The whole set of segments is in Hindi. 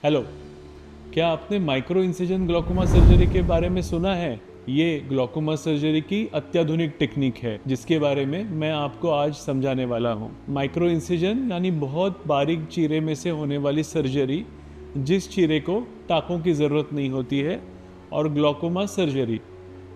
हेलो। क्या आपने माइक्रो इंसिजन ग्लॉकोमा सर्जरी के बारे में सुना है? ये ग्लॉकोमा सर्जरी की अत्याधुनिक टेक्निक है जिसके बारे में मैं आपको आज समझाने वाला हूँ। माइक्रो इंसिजन यानी बहुत बारीक चीरे में से होने वाली सर्जरी, जिस चीरे को टाँकों की ज़रूरत नहीं होती है, और ग्लॉकोमा सर्जरी।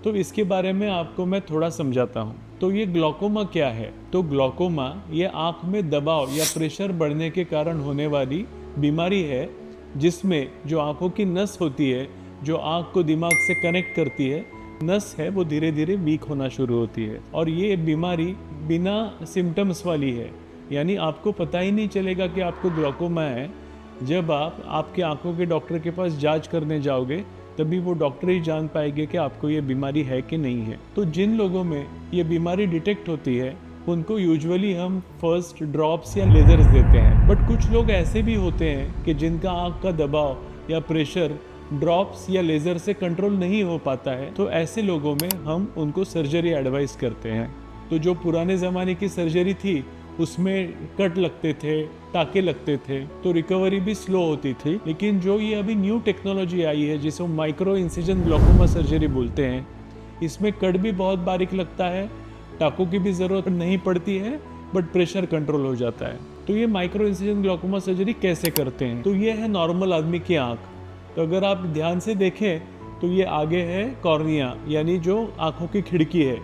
तो इसके बारे में आपको मैं थोड़ा समझाता हूँ। तो ये ग्लॉकोमा क्या है? तो ग्लॉकोमा ये आँख में दबाव या प्रेशर बढ़ने के कारण होने वाली बीमारी है, जिसमें जो आंखों की नस होती है, जो आंख को दिमाग से कनेक्ट करती है, नस है वो धीरे धीरे वीक होना शुरू होती है। और ये बीमारी बिना सिम्टम्स वाली है, यानी आपको पता ही नहीं चलेगा कि आपको ग्लॉकोमा है। जब आप आपके आंखों के डॉक्टर के पास जांच करने जाओगे, तभी वो डॉक्टर ही जान पाएंगे कि आपको ये बीमारी है कि नहीं है। तो जिन लोगों में ये बीमारी डिटेक्ट होती है, उनको यूजुअली हम फर्स्ट ड्रॉप्स या लेजर्स देते हैं। बट कुछ लोग ऐसे भी होते हैं कि जिनका आँख का दबाव या प्रेशर ड्रॉप्स या लेज़र से कंट्रोल नहीं हो पाता है, तो ऐसे लोगों में हम उनको सर्जरी एडवाइस करते हैं। तो जो पुराने ज़माने की सर्जरी थी, उसमें कट लगते थे, टाके लगते थे, तो रिकवरी भी स्लो होती थी। लेकिन जो ये अभी न्यू टेक्नोलॉजी आई है, जिसे माइक्रो इंसिजन ग्लॉकोमा सर्जरी बोलते हैं, इसमें कट भी बहुत बारीक लगता है, टाकों की भी ज़रूरत नहीं पड़ती है, बट प्रेशर कंट्रोल हो जाता है। तो ये माइक्रो इंसिजन ग्लॉकोमा सर्जरी कैसे करते हैं? तो ये है नॉर्मल आदमी की आँख। तो अगर आप ध्यान से देखें तो ये आगे है कॉर्निया, यानी जो आँखों की खिड़की है।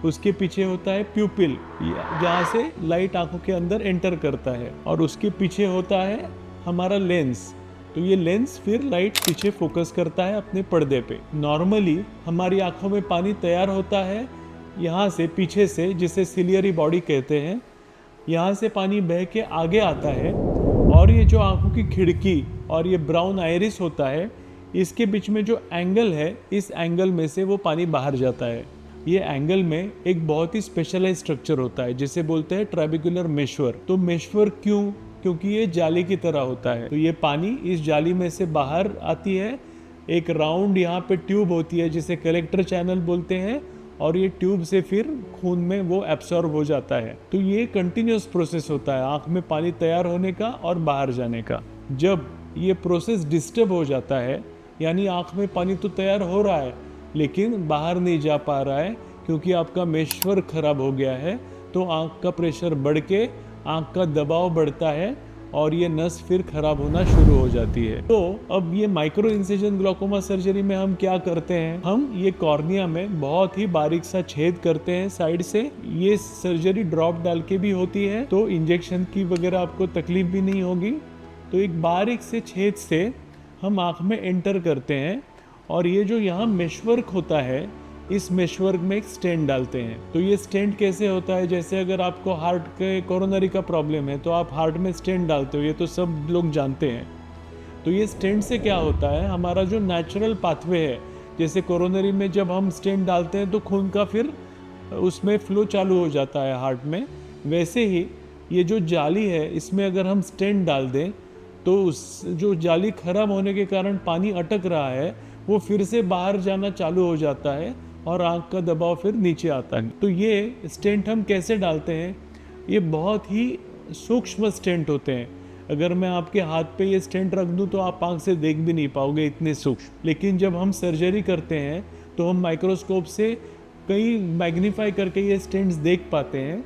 उसके पीछे होता है प्यूपिल, जहाँ से लाइट आँखों के अंदर एंटर करता है, और उसके पीछे होता है हमारा लेंस। तो ये लेंस फिर लाइट पीछे फोकस करता है अपने पर्दे पे। नॉर्मली हमारी आँखों में पानी तैयार होता है यहाँ से, पीछे से, जिसे सिलियरी बॉडी कहते हैं। यहाँ से पानी बह के आगे आता है, और ये जो आंखों की खिड़की और ये ब्राउन आइरिस होता है, इसके बीच में जो एंगल है, इस एंगल में से वो पानी बाहर जाता है। ये एंगल में एक बहुत ही स्पेशलाइज स्ट्रक्चर होता है, जिसे बोलते हैं ट्रेबिकुलर मेश्वर। तो मेश्वर क्यों? क्योंकि ये जाली की तरह होता है। तो ये पानी इस जाली में से बाहर आती है। एक राउंड यहाँ पे ट्यूब होती है, जिसे कलेक्टर चैनल बोलते हैं, और ये ट्यूब से फिर खून में वो एब्सॉर्ब हो जाता है। तो ये कंटिन्यूस प्रोसेस होता है आँख में पानी तैयार होने का और बाहर जाने का। जब ये प्रोसेस डिस्टर्ब हो जाता है, यानी आँख में पानी तो तैयार हो रहा है लेकिन बाहर नहीं जा पा रहा है, क्योंकि आपका मेश्वर खराब हो गया है, तो आँख का प्रेशर बढ़ के आँख का दबाव बढ़ता है, और ये नस फिर खराब होना शुरू हो जाती है। तो अब ये माइक्रो इंसिजन ग्लॉकोमा सर्जरी में हम क्या करते हैं? हम ये कॉर्निया में बहुत ही बारीक सा छेद करते हैं साइड से। ये सर्जरी ड्रॉप डाल के भी होती है, तो इंजेक्शन की वगैरह आपको तकलीफ भी नहीं होगी। तो एक बारीक से छेद से हम आँख में एंटर करते हैं, और ये जो यहाँ मेशवर्क होता है, इस मेशवर्क में एक स्टेंट डालते हैं। तो ये स्टेंट कैसे होता है? जैसे अगर आपको हार्ट के कोरोनरी का प्रॉब्लम है, तो आप हार्ट में स्टेंट डालते हो, ये तो सब लोग जानते हैं। तो ये स्टेंट से क्या होता है, हमारा जो नेचुरल पाथवे है, जैसे कोरोनरी में जब हम स्टेंट डालते हैं तो खून का फिर उसमें फ्लो चालू हो जाता है हार्ट में, वैसे ही ये जो जाली है, इसमें अगर हम स्टेंट डाल दें, तो उस जो जाली खराब होने के कारण पानी अटक रहा है, वो फिर से बाहर जाना चालू हो जाता है, और आँख का दबाव फिर नीचे आता है। तो ये स्टेंट हम कैसे डालते हैं? ये बहुत ही सूक्ष्म स्टेंट होते हैं। अगर मैं आपके हाथ पे ये स्टेंट रख दूं तो आप आँख से देख भी नहीं पाओगे, इतने सूक्ष्म। लेकिन जब हम सर्जरी करते हैं तो हम माइक्रोस्कोप से कई मैग्नीफाई करके ये स्टेंट्स देख पाते हैं,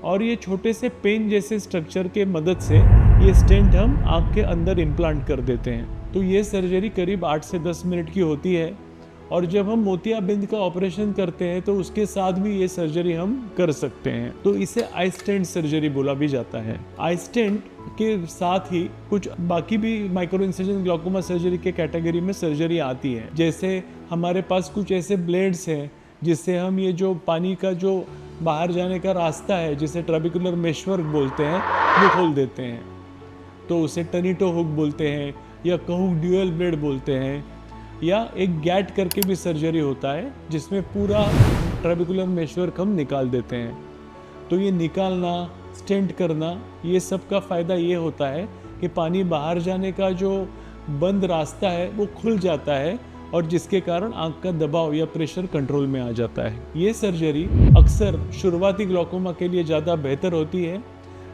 और ये छोटे से पेन जैसे स्ट्रक्चर के मदद से ये स्टेंट हम आँख के अंदर इम्प्लांट कर देते हैं। तो ये सर्जरी करीब 8 से 10 मिनट की होती है, और जब हम मोतियाबिंद का ऑपरेशन करते हैं तो उसके साथ भी ये सर्जरी हम कर सकते हैं। तो इसे आई स्टेंट सर्जरी बोला भी जाता है। आई स्टेंट के साथ ही कुछ बाकी भी माइक्रो इंसिजन ग्लॉकोमा सर्जरी के कैटेगरी में सर्जरी आती है। जैसे हमारे पास कुछ ऐसे ब्लेड्स हैं, जिससे हम ये जो पानी का जो बाहर जाने का रास्ता है, जिसे ट्रेबिकुलर मेशवर्क बोलते हैं, वो खोल देते हैं। तो उसे टनीटो हुक बोलते हैं, या कहूँ ड्यूअल ब्लेड बोलते हैं, या एक गैट करके भी सर्जरी होता है, जिसमें पूरा ट्रेबिकुलर मेशवर्क हम निकाल देते हैं। तो ये निकालना, स्टेंट करना, ये सब का फ़ायदा ये होता है कि पानी बाहर जाने का जो बंद रास्ता है वो खुल जाता है, और जिसके कारण आँख का दबाव या प्रेशर कंट्रोल में आ जाता है। ये सर्जरी अक्सर शुरुआती ग्लॉकोमा के लिए ज़्यादा बेहतर होती है।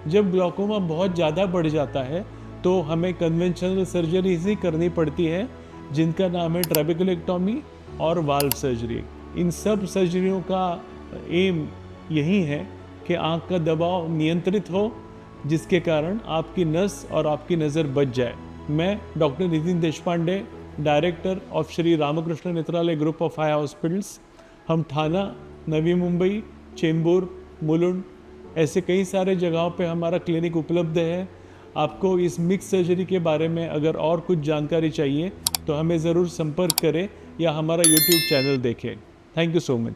जब ग्लॉकोमा बहुत ज़्यादा बढ़ जाता है तो हमें कन्वेंशनल सर्जरीज ही करनी पड़ती है, जिनका नाम है ट्रेबेकुलेक्टोमी और वाल्व सर्जरी। इन सब सर्जरियों का एम यही है कि आँख का दबाव नियंत्रित हो, जिसके कारण आपकी नस और आपकी नज़र बच जाए। मैं doctor Nitin Deshpande, director of Shri Ramakrishna Nethralaya group of eye hospitals, हम थाना, नवी मुंबई, चेंबूर, मुलुंड, ऐसे कई सारे जगहों पे हमारा क्लिनिक उपलब्ध है। आपको इस मिक्स सर्जरी के बारे में अगर और कुछ जानकारी चाहिए तो हमें ज़रूर संपर्क करें या हमारा यूट्यूब चैनल देखें। Thank you so much.